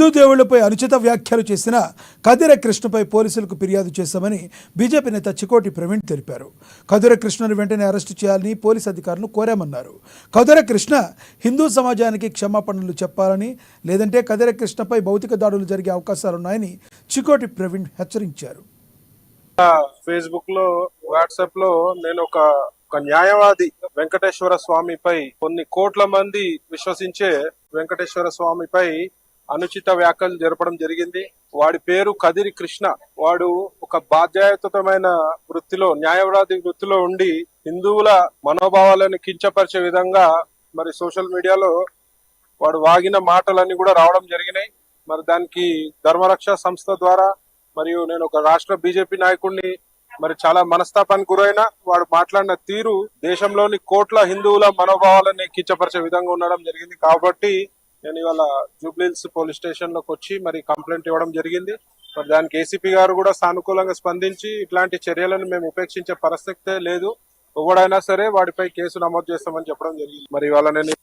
హిందూ దేవుళ్లపై అనుచిత వ్యాఖ్యలు చేసిన కదిర కృష్ణపై పోలీసులకు ఫిర్యాదు చేశామని బీజేపీ నేత చికోటి ప్రవీణ్ తెలిపారు. కదిర కృష్ణను వెంటనే అరెస్టు చేయాలని పోలీసు అధికారులను కోరామన్నారు. కదిర కృష్ణ హిందూ సమాజానికి క్షమాపణలు చెప్పాలని, లేదంటే కదిర కృష్ణపై భౌతిక దాడులు జరిగే అవకాశాలున్నాయని చికోటి ప్రవీణ్ హెచ్చరించారు. ఫేస్బుక్ లో, వాట్సాప్ లో నేను ఒక న్యాయవాది వెంకటేశ్వర స్వామిపై కొన్ని కోట్ల మంది విశ్వసించే వెంకటేశ్వర స్వామిపై అనుచిత వ్యాఖ్యలు జరపడం జరిగింది. వాడి పేరు కదిరి కృష్ణ. వాడు ఒక బాధ్యతాయుతమైన వృత్తిలో, న్యాయవాది వృత్తిలో ఉండి హిందువుల మనోభావాలను కించపరిచే విధంగా మరి సోషల్ మీడియాలో వాడు వాగిన మాటలన్నీ కూడా రావడం జరిగినాయి. మరి దానికి ధర్మరక్ష సంస్థ ద్వారా మరియు నేను ఒక రాష్ట్ర బీజేపీ నాయకుడిని మరి చాలా మనస్తాపానికి గురైన వాడు మాట్లాడిన తీరు దేశంలోని కోట్ల హిందువుల మనోభావాలని కించపరిచే విధంగా ఉండడం జరిగింది. కాబట్టి నేను ఇవాళ జూబ్లీహిల్స్ పోలీస్ స్టేషన్ లోకి వచ్చి మరి కంప్లైంట్ ఇవ్వడం జరిగింది. మరి దానికి ఏసీపీ గారు కూడా సానుకూలంగా స్పందించి ఇట్లాంటి చర్యలను మేము ఉపేక్షించే పరిస్థితే లేదు, ఎవడైనా సరే వాడిపై కేసు నమోదు చేస్తామని చెప్పడం జరిగింది. మరి ఇవాళ నేను